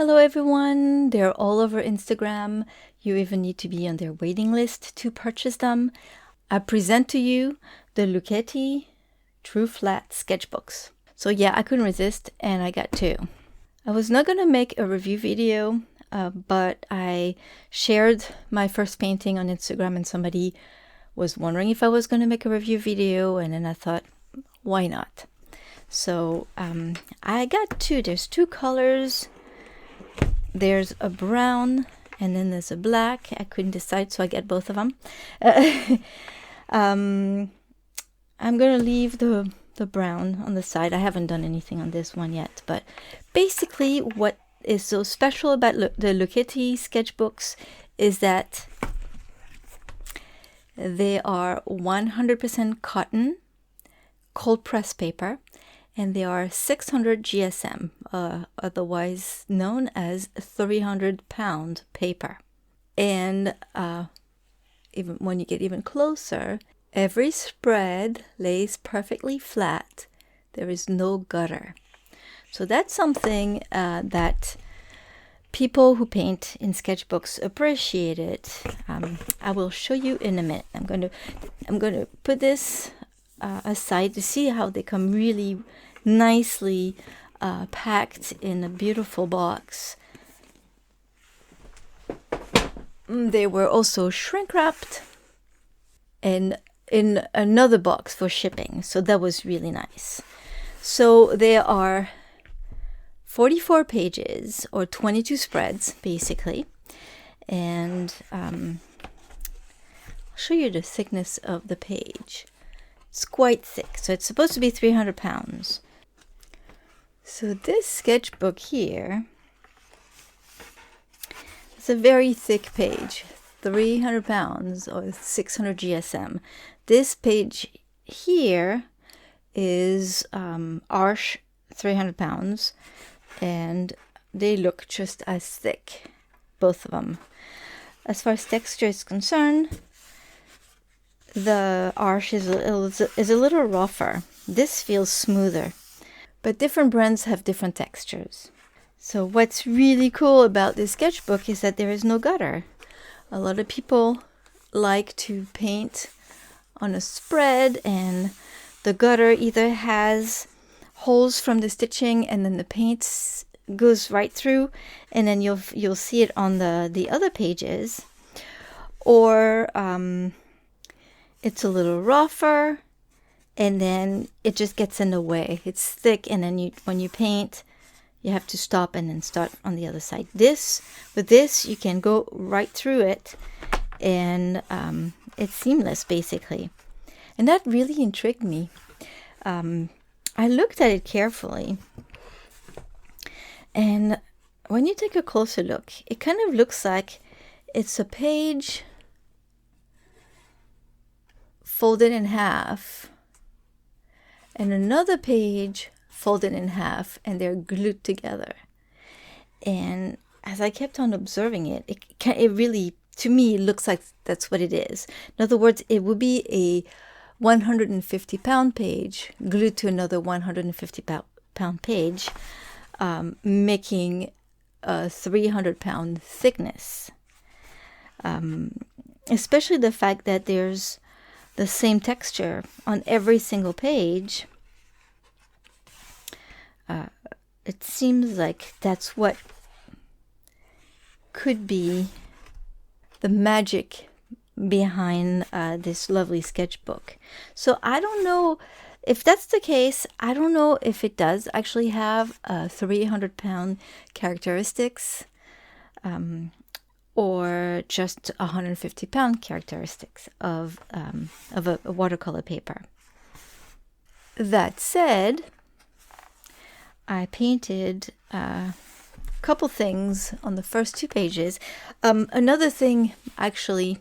Hello everyone, they're all over Instagram. You even need to be on their waiting list to purchase them. I present to you the LUCHETTI True Flat Sketchbooks. So yeah, I couldn't resist and I got two. I was not gonna make a review video, but I shared my first painting on Instagram and somebody was wondering if I was gonna make a review video, and then I thought, why not? So I got two. There's two colors. There's a brown and then there's a black. I couldn't decide, so I get both of them. I'm gonna leave the brown on the side. I haven't done anything on this one yet, but basically what is so special about the LUCHETTI sketchbooks is that they are 100% cotton, cold press paper, and they are 600 GSM, otherwise known as 300-pound paper. And even when you get even closer, every spread lays perfectly flat. There is no gutter. So that's something that people who paint in sketchbooks appreciate it. I will show you in a minute. I'm going to put this aside to see how they come really nicely packed in a beautiful box. They were also shrink wrapped and in another box for shipping, so that was really nice. So there are 44 pages or 22 spreads basically, and I'll show you the thickness of the page. It's quite thick, so it's supposed to be 300 pounds. So this sketchbook here is a very thick page, 300 pounds or 600 GSM. This page here is Arch 300 pounds, and they look just as thick, both of them. As far as texture is concerned, the Arch is a little rougher. This feels smoother, but different brands have different textures. So what's really cool about this sketchbook is that there is no gutter. A lot of people like to paint on a spread and the gutter either has holes from the stitching and then the paint goes right through, and then you'll see it on the other pages, or it's a little rougher and then it just gets in the way. It's thick, and then when you paint, you have to stop and then start on the other side. With this, you can go right through it, and it's seamless basically. And that really intrigued me. I looked at it carefully, and when you take a closer look, it kind of looks like it's a page folded in half and another page folded in half, and they're glued together. And as I kept on observing it, it really, to me, looks like that's what it is. In other words, it would be a 150-pound page glued to another 150-pound page, making a 300-pound thickness. Especially the fact that there's the same texture on every single page. It seems like that's what could be the magic behind this lovely sketchbook. So I don't know if that's the case. I don't know if it does actually have 300-pound characteristics, or just 150-pound characteristics of a watercolor paper. That said, I painted a couple things on the first two pages. Another thing actually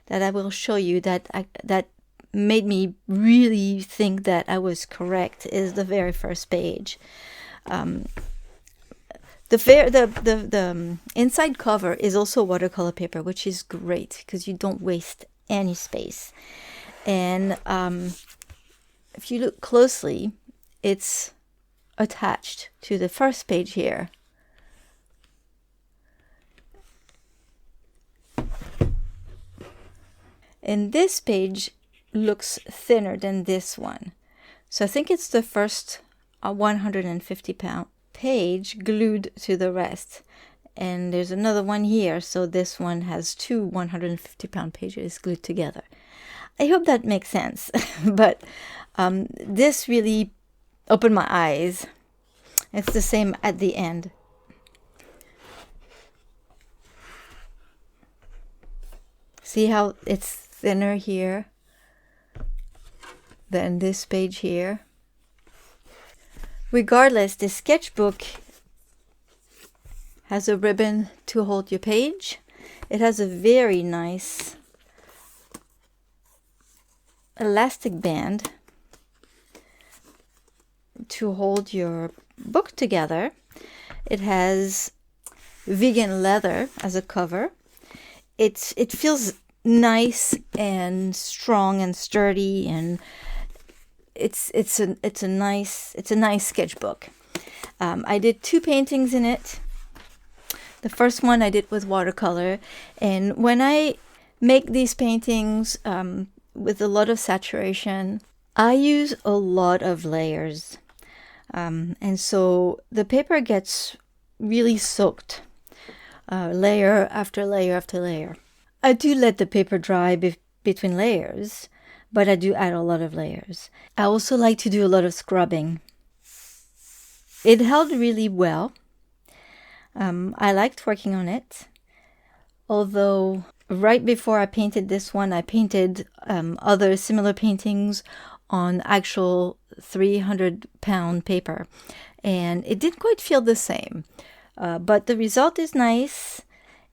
that I will show you that made me really think that I was correct is the very first page. The inside cover is also watercolor paper, which is great because you don't waste any space. And if you look closely, it's attached to the first page here. And this page looks thinner than this one. So I think it's the first 150-pound page glued to the rest. And there's another one here, so this one has two 150-pound pages glued together. I hope that makes sense. But this really opened my eyes. It's the same at the end. See how it's thinner here than this page here? Regardless, the sketchbook has a ribbon to hold your page. It has a very nice elastic band to hold your book together. It has vegan leather as a cover. It feels nice and strong and sturdy, and it's a nice sketchbook. I did 2 paintings in it. The first one I did with watercolor, and when I make these paintings with a lot of saturation, I use a lot of layers, and so the paper gets really soaked, layer after layer after layer. I do let the paper dry between layers, but I do add a lot of layers. I also like to do a lot of scrubbing. It held really well. I liked working on it, although right before I painted this one, I painted other similar paintings on actual 300-pound paper, and it didn't quite feel the same. But the result is nice,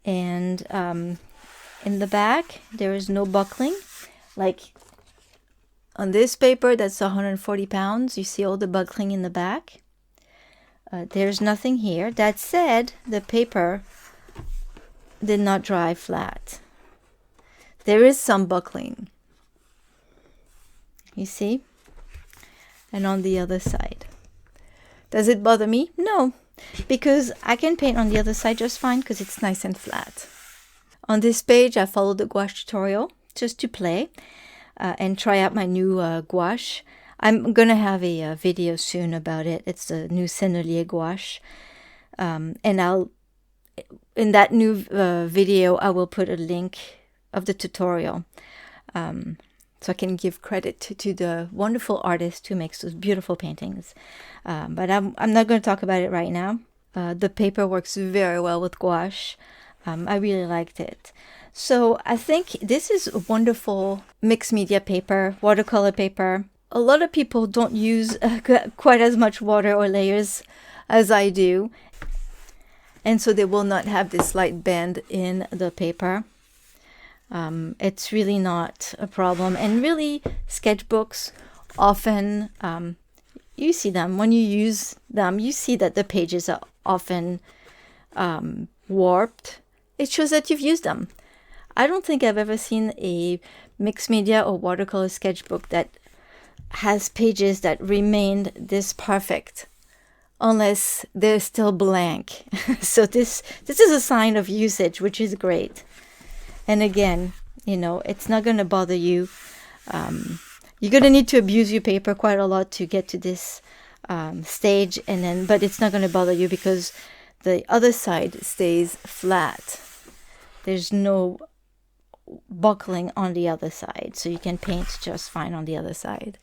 and in the back, there is no buckling. Like on this paper, that's 140 pounds. You see all the buckling in the back. There's nothing here. That said, the paper did not dry flat. There is some buckling. You see? And on the other side. Does it bother me? No, because I can paint on the other side just fine because it's nice and flat. On this page, I followed the gouache tutorial just to play and try out my new gouache. I'm going to have a video soon about it. It's the new Sennelier gouache. And in that new video, I will put a link of the tutorial. So I can give credit to the wonderful artist who makes those beautiful paintings. But I'm not going to talk about it right now. The paper works very well with gouache. I really liked it. So I think this is a wonderful mixed media paper, watercolor paper. A lot of people don't use quite as much water or layers as I do. And so they will not have this light band in the paper. It's really not a problem. And really, sketchbooks often, you see them. When you use them, you see that the pages are often warped. It shows that you've used them. I don't think I've ever seen a mixed media or watercolor sketchbook that has pages that remained this perfect unless they're still blank. So this is a sign of usage, which is great. And again, you know, it's not going to bother you. You're going to need to abuse your paper quite a lot to get to this stage, but it's not going to bother you because the other side stays flat. There's no buckling on the other side, so you can paint just fine on the other side.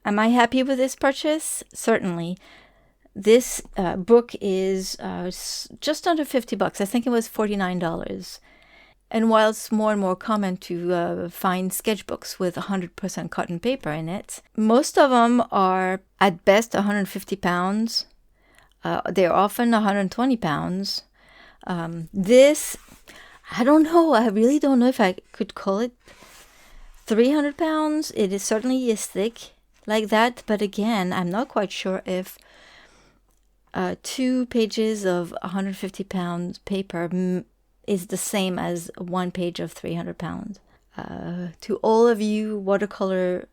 Am I happy with this purchase? Certainly. This book is just under $50. I think it was $49. And while it's more and more common to find sketchbooks with 100% cotton paper in it, most of them are at best 150 pounds. They're often 120 pounds. This, I don't know. I really don't know if I could call it 300 pounds. It is certainly is thick like that. But again, I'm not quite sure if 2 pages of 150 pounds paper is the same as 1 page of 300 pounds. To all of you watercolor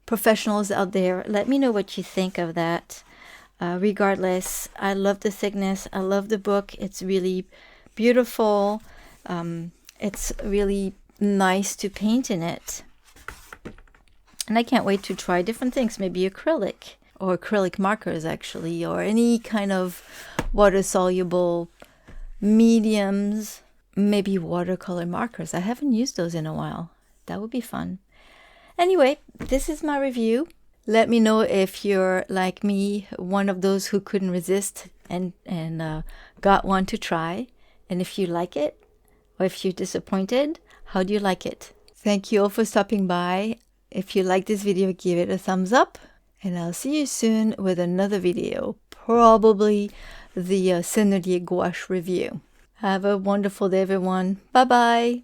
professionals out there, let me know what you think of that. Regardless, I love the thickness. I love the book. It's really beautiful. It's really nice to paint in it. And I can't wait to try different things, maybe acrylic or acrylic markers actually, or any kind of water-soluble mediums, maybe watercolor markers. I haven't used those in a while. That would be fun. Anyway, this is my review. Let me know if you're like me, one of those who couldn't resist and got one to try. And if you like it, or if you're disappointed, how do you like it? Thank you all for stopping by. If you like this video, give it a thumbs up. And I'll see you soon with another video, probably the Sennelier gouache review. Have a wonderful day, everyone. Bye-bye.